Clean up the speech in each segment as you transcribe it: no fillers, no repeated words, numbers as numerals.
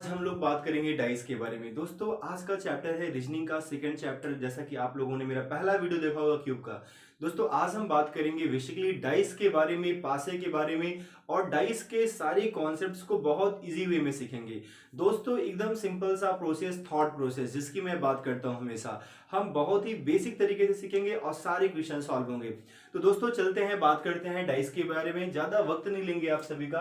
हम लोग बात करेंगे डाइस के बारे में। दोस्तों आज का चैप्टर है रीजनिंग का सेकंड चैप्टर। जैसा कि आप लोगों ने मेरा पहला वीडियो देखा होगा क्यूब का। दोस्तों आज हम बात करेंगे बेसिकली डाइस के बारे में, पासे के बारे में, और डाइस के सारे कॉन्सेप्ट्स को बहुत इजी वे में सीखेंगे। दोस्तों एकदम सिंपल सा प्रोसेस, थॉट प्रोसेस जिसकी मैं बात करता हूँ हमेशा, हम बहुत ही बेसिक तरीके से सीखेंगे और सारे क्वेश्चन सॉल्व होंगे। तो दोस्तों चलते हैं, बात करते हैं डाइस के बारे में। ज्यादा वक्त नहीं लेंगे आप सभी का,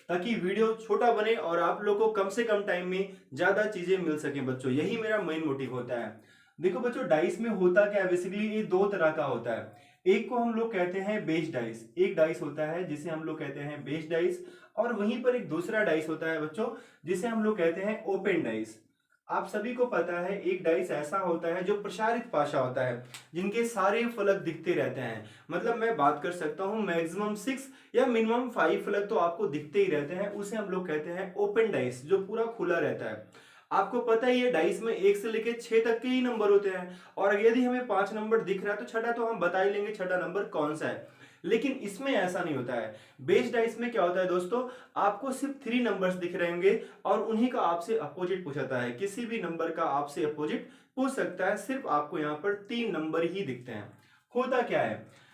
ताकि वीडियो छोटा बने और आप लोग को कम से कम टाइम में ज्यादा चीजें मिल सकें। बच्चों यही मेरा मेन मोटिव होता है। देखो बच्चों, डाइस में होता क्या है, बेसिकली ये दो तरह का होता है। एक को हम लोग कहते हैं बेस डाइस, एक डाइस होता है जिसे हम लोग कहते हैं बेस डाइस, और वहीं पर एक दूसरा डाइस होता है बच्चों जिसे हम लोग कहते हैं ओपन डाइस। आप सभी को पता है एक डाइस ऐसा होता है जो प्रसारित पाशा होता है, जिनके सारे फलक दिखते रहते हैं। मतलब मैं बात कर सकता हूं मैक्सिमम 6 या मिनिमम 5 फलक तो आपको दिखते ही रहते हैं, उसे हम लोग कहते हैं ओपन डाइस, जो पूरा खुला रहता है। आपको पता ही है डाइस में 1 से लेकर 6 तक के ही नंबर होते हैं, और यदि हमें 5 नंबर दिख रहा है तो छठा तो हम बता ही लेंगे छठा नंबर कौन सा है। लेकिन इसमें ऐसा नहीं होता है। बेस डाइस में क्या होता है दोस्तों, आपको सिर्फ 3 नंबर्स दिख रहे होंगे और उन्हीं का आपसे अपोजिट पूछाता है। किसी भी नंबर का आपसे अपोजिट पूछ सकता है, सिर्फ आपको यहाँ पर 3 नंबर ही दिखते हैं। होता क्या है,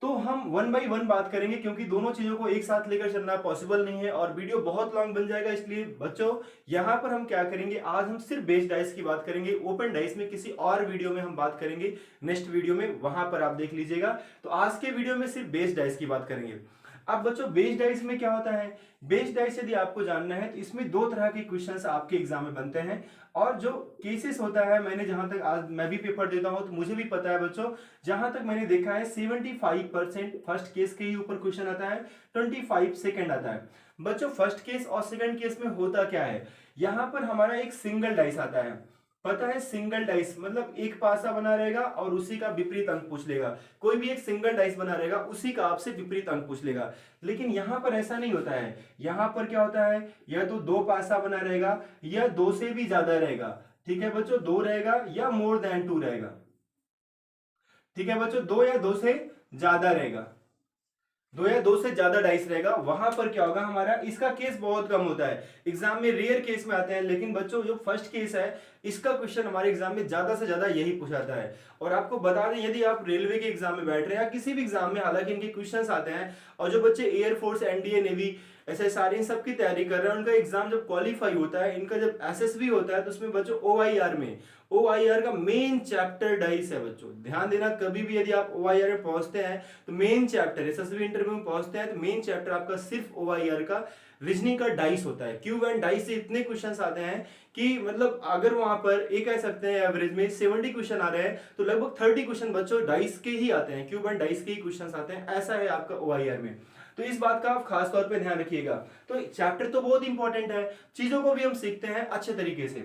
तो हम वन बाय वन बात करेंगे, क्योंकि दोनों चीजों को एक साथ लेकर चलना पॉसिबल नहीं है और वीडियो बहुत लॉन्ग बन जाएगा। इसलिए बच्चों यहाँ पर हम क्या करेंगे, आज हम सिर्फ बेस डाइस की बात करेंगे। ओपन डाइस में किसी और वीडियो में हम बात करेंगे, नेक्स्ट वीडियो में, वहां पर आप देख लीजिएगा। तो आज के वीडियो में सिर्फ बेस डाइस की बात करेंगे। अब बच्चों बेस डाइस में क्या होता है, बेस डाइस यदि आपको जानना है तो इसमें दो तरह के क्वेश्चंस आपके एग्जाम में बनते हैं। और जो केसेस होता है, मैंने जहां तक, आज मैं भी पेपर देता हूं तो मुझे भी पता है बच्चों, जहां तक मैंने देखा है 75% फर्स्ट केस के ही ऊपर क्वेश्चन आता है, 25 सेकंड आता है। बच्चों फर्स्ट केस और सेकंड केस में होता क्या है, यहां पर हमारा एक सिंगल डाइस आता है। पता है सिंगल डाइस मतलब एक पासा बना रहेगा और उसी का विपरीत अंक पूछ लेगा। कोई भी एक सिंगल डाइस बना रहेगा, उसी का आपसे विपरीत अंक पूछ लेगा। लेकिन यहां पर ऐसा नहीं होता है। यहां पर क्या होता है, या तो दो पासा बना रहेगा या दो से भी ज्यादा रहेगा। ठीक है बच्चों, दो रहेगा या मोर देन 2 रहेगा। ठीक है बच्चों, दो या दो से ज्यादा रहेगा, दो या दो से ज्यादा डाइस रहेगा। वहां पर क्या होगा हमारा, इसका केस बहुत कम होता है, एग्जाम में रेयर केस में आते हैं। लेकिन बच्चों जो फर्स्ट केस है, इसका क्वेश्चन हमारे एग्जाम में ज्यादा से ज्यादा यही पूछाता है। और आपको बता दें, यदि आप रेलवे के एग्जाम में बैठ रहे हैं या किसी भी एग्जाम में, हालांकि इनके क्वेश्चंस आते हैं, और जो बच्चे एयरफोर्स, एनडीए, नेवी, एसएसआर इन सब की तैयारी कर रहे हैं, उनका एग्जाम जब क्वालिफाई होता है, इनका जब एसएसबी होता है, तो उसमें बच्चों ओआईआर में, ओआईआर का मेन चैप्टर डाइस है। बच्चों ध्यान देना, कभी भी यदि आप ओआईआर में पहुंचते हैं तो मेन चैप्टर, एसएसबी इंटरव्यू में पहुंचते हैं तो मेन चैप्टर आपका सिर्फ ओआईआर का रीजनिंग का डाइस होता है। क्यूब एंड डाइस से इतने क्वेश्चंस आते हैं कि मतलब अगर वहां पर ये कह सकते हैं एवरेज में 70 क्वेश्चन आ रहे हैं, तो लगभग 30 क्वेश्चन बच्चों डाइस के ही आते हैं, क्यूब एंड डाइस के ही क्वेश्चंस आते हैं। ऐसा है आपका ओआईआर में। तो इस बात का आप खास तौर पे ध्यान रखिएगा। तो चैप्टर तो बहुत इंपॉर्टेंट है, चीजों को भी हम सीखते हैं अच्छे तरीके से।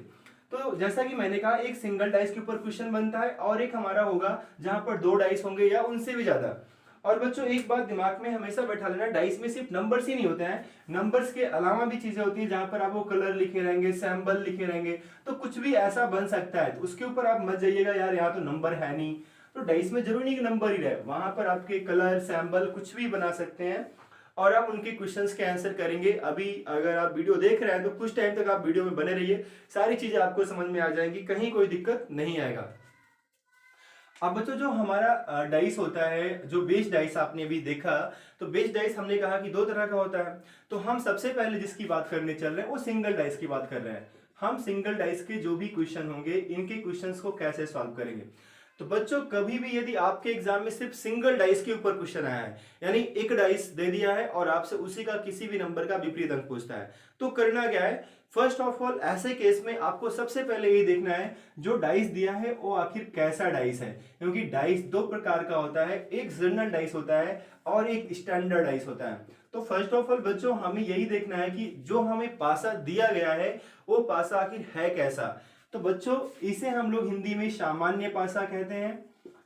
तो जैसा कि मैंने कहा, एक सिंगल डाइस के ऊपर क्वेश्चन बनता है और एक हमारा होगा जहां पर दो डाइस होंगे या उनसे भी ज्यादा। और बच्चों एक बात दिमाग में हमेशा बैठा लेना, डाइस में सिर्फ नंबर्स ही नहीं होते हैं, नंबर्स के अलावा भी चीजें होती हैं, जहां पर आपको कलर लिखे रहेंगे, सैंबल लिखे रहेंगे, तो कुछ भी ऐसा बन सकता है। तो उसके ऊपर आप मत जाइएगा यार यहाँ तो नंबर है नहीं। तो डाइस में जरूरी नहीं कि नंबर ही रहे, वहां पर आपके कलर, सैंबल कुछ भी बना सकते हैं और आप उनके क्वेश्चंस के आंसर करेंगे। अभी अगर आप वीडियो देख रहे हैं तो कुछ टाइम तक आप वीडियो में बने रहिए, सारी चीजें आपको समझ में आ जाएंगी, कहीं कोई दिक्कत नहीं आएगा। अब बच्चों जो हमारा डाइस होता है, जो बेस डाइस आपने अभी देखा, तो बेस डाइस हमने कहा कि दो तरह का होता है। तो हम सबसे पहले जिसकी बात करने चल रहे हैं वो सिंगल डाइस की बात कर रहे हैं। हम सिंगल डाइस के जो भी क्वेश्चन होंगे, इनके क्वेश्चंस को कैसे सॉल्व करेंगे। तो बच्चों कभी भी यदि आपके एग्जाम में सिर्फ सिंगल डाइस के ऊपर क्वेश्चन आया है, यानी एक डाइस दे दिया है और आपसे उसी का किसी भी नंबर का विपरीत अंक पूछता है, तो करना क्या है, फर्स्ट ऑफ ऑल ऐसे केस में आपको सबसे पहले ये देखना है जो डाइस दिया है वो आखिर कैसा डाइस है। क्योंकि डाइस दो प्रकार का होता है, एक जनरल डाइस होता है और एक स्टैंडर्ड डाइस होता है। तो फर्स्ट ऑफ ऑल बच्चों हमें यही देखना है कि जो हमें पासा दिया गया है वो पासा आखिर है कैसा। तो बच्चों इसे हम लोग हिंदी में सामान्य पासा कहते हैं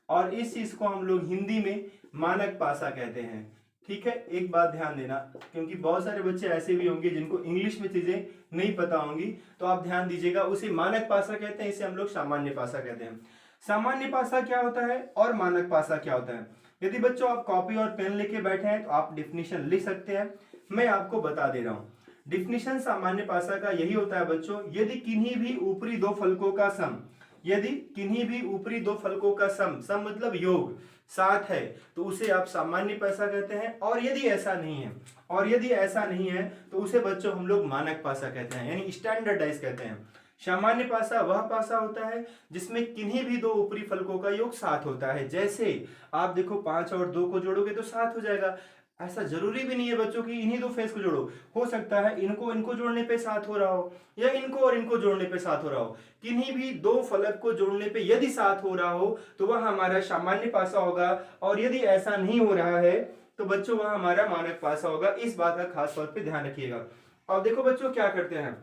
और इस चीज को हम लोग हिंदी में मानक पासा कहते हैं। ठीक है, एक बात ध्यान देना, क्योंकि बहुत सारे बच्चे ऐसे भी होंगे जिनको इंग्लिश में चीजें नहीं पता होंगी, तो आप ध्यान दीजिएगा। उसे मानक पासा कहते हैं, इसे हम लोग सामान्य पासा कहते हैं। सामान्य पासा क्या होता है और मानक पासा क्या होता है, यदि बच्चों आप कॉपी और पेन लेके बैठे हैं तो आप डिफिनीशन लिख सकते हैं, मैं आपको बता दे रहा हूं। डिफिनीशन सामान्य पासा का यही होता है बच्चों, यदि किन्हीं भी ऊपरी दो फलकों का सम, यदि किन्हीं भी ऊपरी दो फलकों का सम मतलब योग 7 है तो उसे आप सामान्य पासा कहते हैं। और यदि ऐसा नहीं है, और यदि ऐसा नहीं है तो उसे बच्चों हम लोग मानक पासा कहते हैं, यानी स्टैंडर्डाइज कहते हैं। सामान्य पासा वह पासा होता है जिसमें किन्हीं भी दो ऊपरी फलकों का योग 7 होता है। जैसे आप देखो 5 और 2 को जोड़ोगे तो 7 हो जाएगा। ऐसा जरूरी भी नहीं है बच्चों की इन्हीं दो फेस को जोड़ो, हो सकता है इनको इनको जोड़ने पे 7 हो रहा हो, या इनको और इनको जोड़ने पे 7 हो रहा हो। किन्हीं भी दो फलक को जोड़ने पे यदि 7 हो रहा हो तो वह हमारा सामान्य पासा होगा, और यदि ऐसा नहीं हो रहा है तो बच्चों वह हमारा मानक पासा होगा। इस बात का खास तौर पे ध्यान रखिएगा। अब देखो बच्चों क्या करते हैं,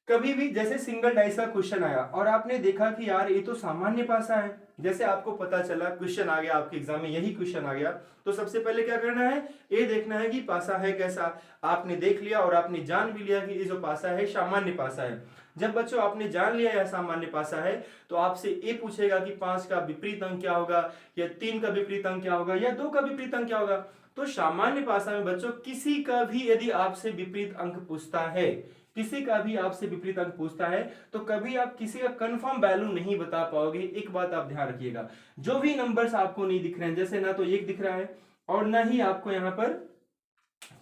कभी भी जैसे सिंगल डाइस का क्वेश्चन आया और आपने देखा कि यार ये तो सामान्य पासा है, जैसे आपको पता चला क्वेश्चन आ गया आपके एग्जाम में, यही क्वेश्चन आ गया, तो सबसे पहले क्या करना है, ये देखना है कि पासा है कैसा। आपने देख लिया और आपने जान भी लिया कि ये जो पासा है सामान्य पासा है। जब बच्चों आपने जान लिया यह सामान्य पासा है तो आपसे ये पूछेगा कि 5 का विपरीत अंक क्या होगा, या 3 का विपरीत अंक क्या होगा, या 2 का विपरीत अंक क्या होगा। तो सामान्य पासा में बच्चों किसी का भी यदि आपसे विपरीत अंक पूछता है, किसी का भी आपसे विपरीत अंक पूछता है तो कभी आप किसी का कंफर्म वैल्यू नहीं बता पाओगे। एक बात आप ध्यान रखिएगा, जो भी नंबर्स आपको नहीं दिख रहे हैं, जैसे ना तो 1 दिख रहा है और ना ही आपको यहाँ पर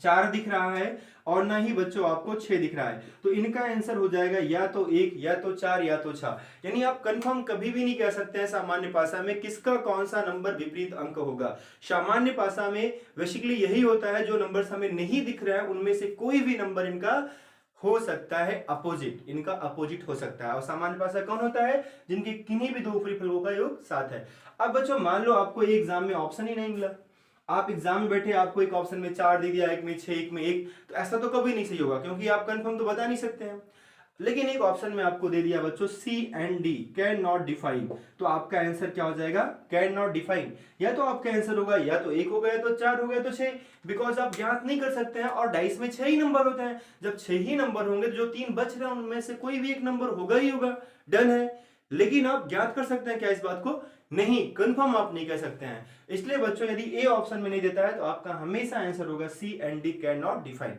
4 दिख रहा है और ना ही बच्चों आपको 6 दिख रहा है, तो इनका आंसर हो जाएगा या तो 1 या तो 4 या तो 6। यानी आप कंफर्म कभी भी नहीं कह सकते हैं सामान्य पासा में किसका कौन सा नंबर विपरीत अंक होगा। सामान्य पासा में बेसिकली यही होता है, जो नंबर्स हमें नहीं दिख रहे हैं उनमें से कोई भी नंबर इनका हो सकता है अपोजिट, इनका अपोजिट हो सकता है। और सामान्य पासा कौन होता है, जिनके किन्हीं भी दो ऊपरी फलकों का योग 7 है। अब बच्चों मान लो आपको एक एग्जाम में ऑप्शन ही नहीं मिला, आप एग्जाम में बैठे आपको एक ऑप्शन में 4 दे दिया, एक में 6, एक में 1, तो ऐसा तो कभी नहीं सही होगा क्योंकि आप कंफर्म तो बता नहीं सकते हैं। लेकिन एक ऑप्शन में आपको दे दिया बच्चों C and D can not define, तो आपका आंसर क्या हो जाएगा, कैन नॉट डिफाइन। या तो आपका आंसर होगा या तो 1 हो गया, तो 4 हो गया, तो 6, बिकॉज आप ज्ञात नहीं कर सकते हैं और डाइस में 6 ही नंबर होते हैं। जब 6 ही नंबर होंगे तो जो 3 बच रहे हैं उनमें से कोई भी एक नंबर होगा ही होगा, डन है। लेकिन आप ज्ञात कर सकते हैं क्या इस बात को, नहीं, कंफर्म आप नहीं कह सकते हैं। इसलिए बच्चों यदि ए ऑप्शन में नहीं देता है तो आपका हमेशा आंसर होगा C and D can not define.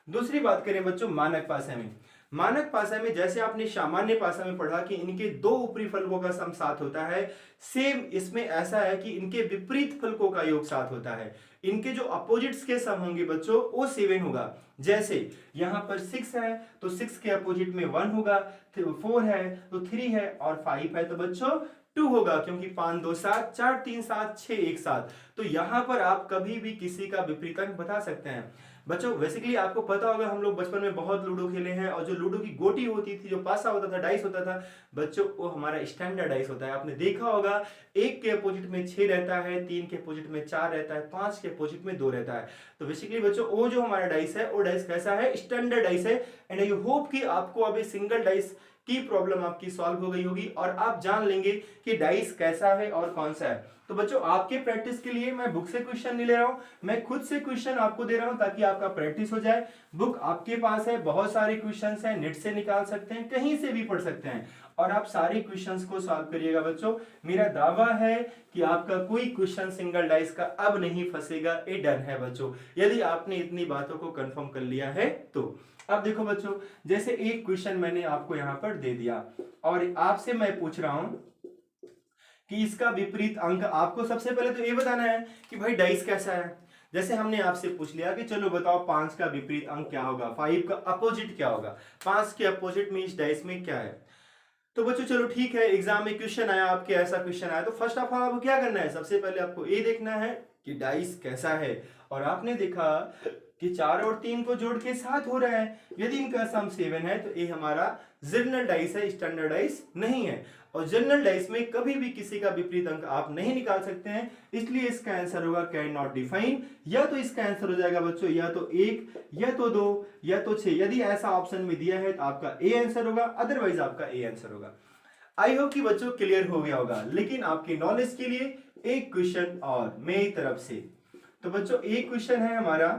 दूसरी बात करें बच्चों मानक पासा में, मानक पासा में जैसे आपने सामान्य पासा में पढ़ा कि इनके दो ऊपरी फलकों का सम 7 होता है, सेम इसमें ऐसा है कि इनके विपरीत फलकों का योग 7 होता है। इनके जो अपोजिट्स के सम होंगे बच्चों वो 7 होगा। जैसे यहां पर 6 है तो 6 के अपोजिट में 1 होगा, 4 है तो 3 है, और 5 है तो बच्चों 2 होगा, क्योंकि 5 2 7, 4 3 7, 6 1 7। तो यहां पर आप कभी भी किसी का विपरीत अंक बता सकते हैं। बच्चों बेसिकली आपको पता होगा हम लोग बचपन में बहुत लूडो खेले हैं, और जो लूडो की गोटी होती थी, जो पासा होता था, डाइस होता था बच्चों, वो हमारा स्टैंडर्ड डाइस होता है। आपने देखा होगा 1 के अपोजिट में 6 रहता है, 3 के अपोजिट में 4 रहता है, 5 के अपोजिट में 2 रहता है। तो बेसिकली बच्चों वो जो हमारा डाइस है वो डाइस कैसा है, स्टैंडर्ड डाइस है। एंड आई होप कि आपको अभी सिंगल डाइस की प्रॉब्लम आपकी सॉल्व हो गई होगी और आप जान लेंगे कि डाइस कैसा है और कौन सा है। तो बच्चों आपके प्रैक्टिस के लिए मैं बुक से क्वेश्चन नहीं ले रहा हूं, मैं खुद से क्वेश्चन आपको दे रहा हूं ताकि आपका प्रैक्टिस हो जाए। बुक आपके पास है, बहुत सारे क्वेश्चंस हैं, नेट से निकाल सकते हैं, कहीं से भी पढ़ सकते हैं, और आप सारे क्वेश्चंस को सॉल्व करिएगा बच्चों। मेरा दावा है कि आपका कोई क्वेश्चन सिंगल डाइस का अब नहीं फंसेगा, ये डन है बच्चों, यदि आपने इतनी बातों को कंफर्म कर लिया है तो। अब देखो बच्चों, जैसे एक क्वेश्चन मैंने आपको यहां पर दे दिया और आपसे मैं पूछ रहा हूं कि इसका विपरीत अंक, आपको सबसे पहले तो ये बताना है कि भाई डाइस कैसा है। जैसे हमने आपसे पूछ लिया कि चलो बताओ 5 का विपरीत अंक क्या होगा, 5 का अपोजिट क्या होगा, 5 के अपोजिट में इस डाइस में क्या है। तो बच्चों चलो ठीक है, एग्जाम में क्वेश्चन आया आपके, ऐसा क्वेश्चन आया तो फर्स्ट ऑफ ऑल आपको क्या करना है, सबसे पहले आपको ये देखना है कि डाइस कैसा है। और आपने देखा कि 4 और 3 को जोड़ के 7 हो रहा है, यदि इनका सम 7 है तो ये हमारा जनरल डाइस है, स्टैंडर्ड डाइस नहीं है। और जनरल डाइस में कभी भी किसी का विपरीत अंक आप नहीं निकाल सकते हैं, इसलिए इसका आंसर होगा कैन नॉट डिफाइन। या तो इसका आंसर हो जाएगा बच्चों या तो 1 या तो 2 या तो 6। यदि ऐसा ऑप्शन में दिया है तो आपका ए आंसर होगा, अदरवाइज आपका ए आंसर होगा। आई होप कि बच्चों क्लियर हो गया होगा। लेकिन आपके नॉलेज के लिए एक क्वेश्चन और मेरी तरफ से, तो बच्चों एक क्वेश्चन है हमारा,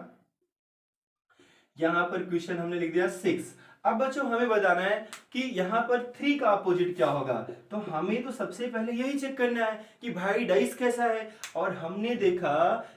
यहां पर क्वेश्चन हमने लिख दिया 6। अब बच्चों हमें बताना है कि यहाँ पर 3 का अपोजिट क्या होगा। तो हमें तो सबसे पहले यही चेक करना है कि भाई डाइस कैसा है। और हमने देखा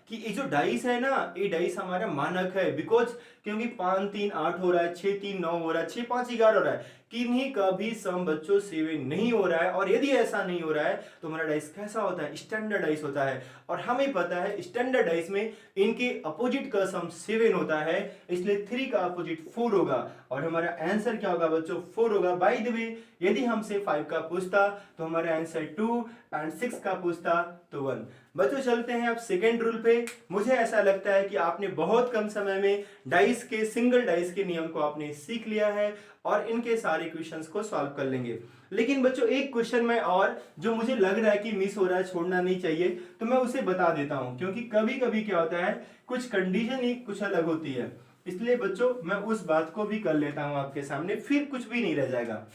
कि ये जो डाइस है ना, ये डाइस हमारा मानक है, बिकॉज क्योंकि 5 3 8 हो रहा है, 6 3 9 हो रहा है, 6 5 11 हो रहा है, किन्हीं का भी सम बच्चों 7 नहीं हो रहा है। और यदि ऐसा नहीं हो रहा है तो हमारा डाइस कैसा होता है, स्टैंडर्ड डाइस होता है। और हमें पता है स्टैंडर्ड डाइस में इनके अपोजिट का सम 7 होता है, इसलिए 3 का अपोजिट 4 होगा और हमारा आंसर क्या होगा बच्चों, 4 होगा। बाय द वे यदि हमसे 5 का पूछता तो हमारा आंसर 2 एंड 6 का पूछता तो 1। बच्चों चलते हैं अब सेकेंड रूल पे। मुझे ऐसा लगता है कि आपने बहुत कम समय में डाइस के, सिंगल डाइस के नियम को आपने सीख लिया है और इनके सारे क्वेश्चंस को सॉल्व कर लेंगे। लेकिन बच्चों एक क्वेश्चन में और जो मुझे लग रहा है कि मिस हो रहा है, छोड़ना नहीं चाहिए, तो मैं उसे बता देता हूं, क्योंकि कभी कभी क्या होता है कुछ कंडीशन ही कुछ अलग होती है। इसलिए बच्चों मैं उस बात को भी कर लेता हूं आपके सामने, फिर कुछ भी नहीं रह जाएगा।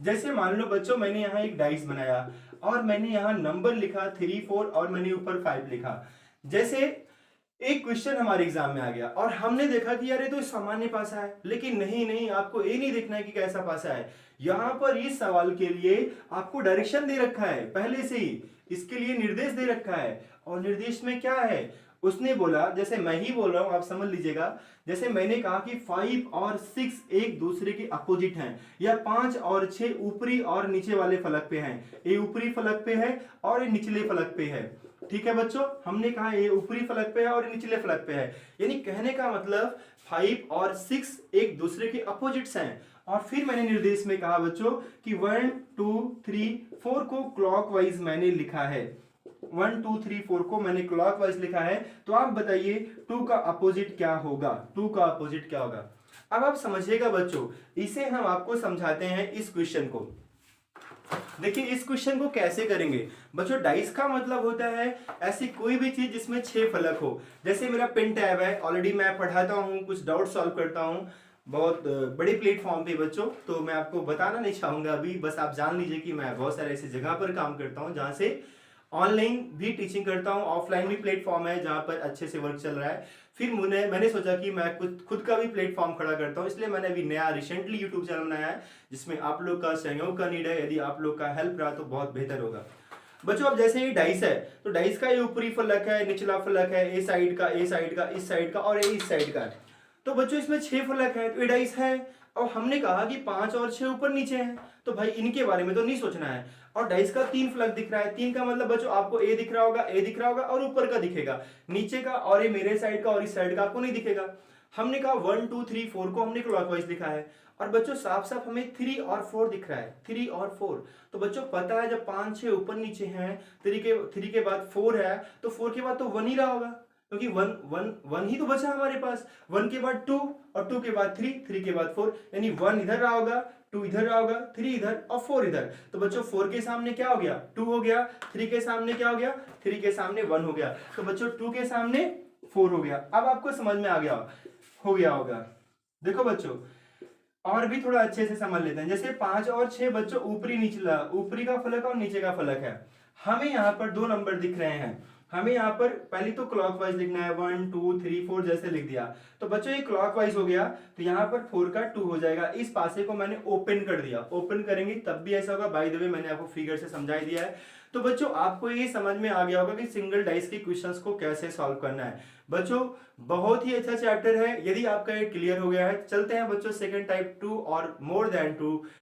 जैसे मान लो बच्चों मैंने यहाँ एक डाइस बनाया और मैंने यहाँ नंबर लिखा 3 4 और मैंने ऊपर 5 लिखा। जैसे एक क्वेश्चन हमारे एग्जाम में आ गया और हमने देखा कि यार ये तो सामान्य पासा है, लेकिन नहीं नहीं, आपको ये नहीं देखना है कि कैसा पासा है। यहां पर इस सवाल के लिए आपको डायरेक्शन दे रखा है पहले से ही, इसके लिए निर्देश दे रखा है। और निर्देश में क्या है, उसने बोला, जैसे मैं ही बोल रहा हूं आप समझ लीजिएगा, जैसे मैंने कहा कि 5 और 6 एक दूसरे के अपोजिट हैं, या 5 और 6 ऊपरी और नीचे वाले फलक पे हैं। ये ऊपरी फलक पे है और ये निचले फलक पे है। ठीक है बच्चों, हमने कहा ये ऊपरी फलक पे है और निचले फलक पे है, यानी कहने का मतलब 5 और 6 एक दूसरे के अपोजिट्स हैं। और फिर मैंने निर्देश में कहा बच्चों कि 1 2 3 4 को क्लॉकवाइज मैंने लिखा है, 1 2 3 4 को मैंने क्लॉकवाइज लिखा है। तो आप बताइए 2 का अपोजिट क्या होगा, 2 का अपोजिट क्या होगा। अब आप समझिएगा बच्चों, इसे हम आपको समझाते हैं इस क्वेश्चन को। देखिए इस क्वेश्चन को कैसे करेंगे बच्चों। डाइस का मतलब होता है ऐसी कोई भी चीज जिसमें 6 फलक हो। जैसे मेरा पेन टैब है, ऑलरेडी मैं पढ़ाता हूँ, कुछ डाउट सॉल्व करता हूँ बहुत बड़े प्लेटफॉर्म पे बच्चों, तो मैं आपको बताना नहीं चाहूंगा अभी, बस आप जान लीजिए कि मैं बहुत सारे ऐसी जगह पर काम करता हूँ जहां से ऑनलाइन भी टीचिंग करता हूँ, ऑफलाइन भी प्लेटफॉर्म है जहां पर अच्छे से वर्क चल रहा है। फिर मैंने सोचा कि मैं खुद का भी प्लेटफॉर्म खड़ा करता हूँ, इसलिए मैंने अभी नया रिसेंटली यूट्यूब चैनल बनाया है जिसमें आप लोग का सहयोग का नीड है। यदि आप लोग का हेल्प रहा तो बहुत बेहतर होगा बच्चों। अब जैसे ये डाइस है तो डाइस का ये ऊपरी फलक है, निचला फलक है, ए साइड का, ए साइड का, इस साइड का और इस साइड का। तो बच्चों इसमें 6 फलक है तो ये डाइस है। और हमने कहा कि 5 और 6 ऊपर नीचे हैं, तो भाई इनके बारे में तो नहीं सोचना है। और डाइस का 3 फलक दिख रहा है, 3 का मतलब बच्चों आपको ए दिख रहा होगा, ए दिख रहा होगा और ऊपर का दिखेगा, नीचे का और ये मेरे साइड का और इस साइड का आपको नहीं दिखेगा। हमने कहा 1 2 3 4 को हमने क्लॉकवाइज लिखा है और बच्चों साफ साफ हमें 3 और 4 दिख रहा है, 3 और 4। तो बच्चों पता है जब 5 6 ऊपर नीचे हैं, 3 के बाद 4 है, तो 4 के बाद तो 1 ही रहा होगा, क्योंकि 1 ही तो बचा हमारे पास। 1 के बाद 2 और 2 के बाद 3 के बाद 4, यानी 1 इधर रहा होगा, 2 इधर रहा होगा, 3 इधर और 4 इधर। तो बच्चों 4 के सामने क्या हो गया, 2 हो गया, 3 के सामने क्या हो गया, 3 के सामने 1 हो गया, तो बच्चों 2 के सामने 4 हो गया। अब आपको समझ में आ गया हो गया होगा। देखो बच्चों और भी थोड़ा अच्छे से समझ लेते हैं। जैसे 5 और 6 बच्चों ऊपरी निचला, ऊपरी का फलक और नीचे का फलक है। हमें यहाँ पर 2 नंबर दिख रहे हैं, हमें यहाँ पर पहले तो क्लॉकवाइज लिखना है, 1 2 3 4 जैसे लिख दिया। तो बच्चों ये क्लॉकवाइज हो गया, तो यहाँ पर 4 का 2 हो जाएगा। इस पासे को मैंने ओपन कर दिया, ओपन करेंगे तब भी ऐसा होगा। बाय द वे मैंने आपको फिगर से समझा दिया है। तो बच्चों आपको ये समझ में आ गया होगा कि सिंगल डाइस के क्वेश्चंस को कैसे सॉल्व करना है। बच्चों बहुत ही अच्छा चैप्टर है, यदि आपका ये क्लियर हो गया है। चलते हैं बच्चों सेकंड टाइप 2 और मोर देन 2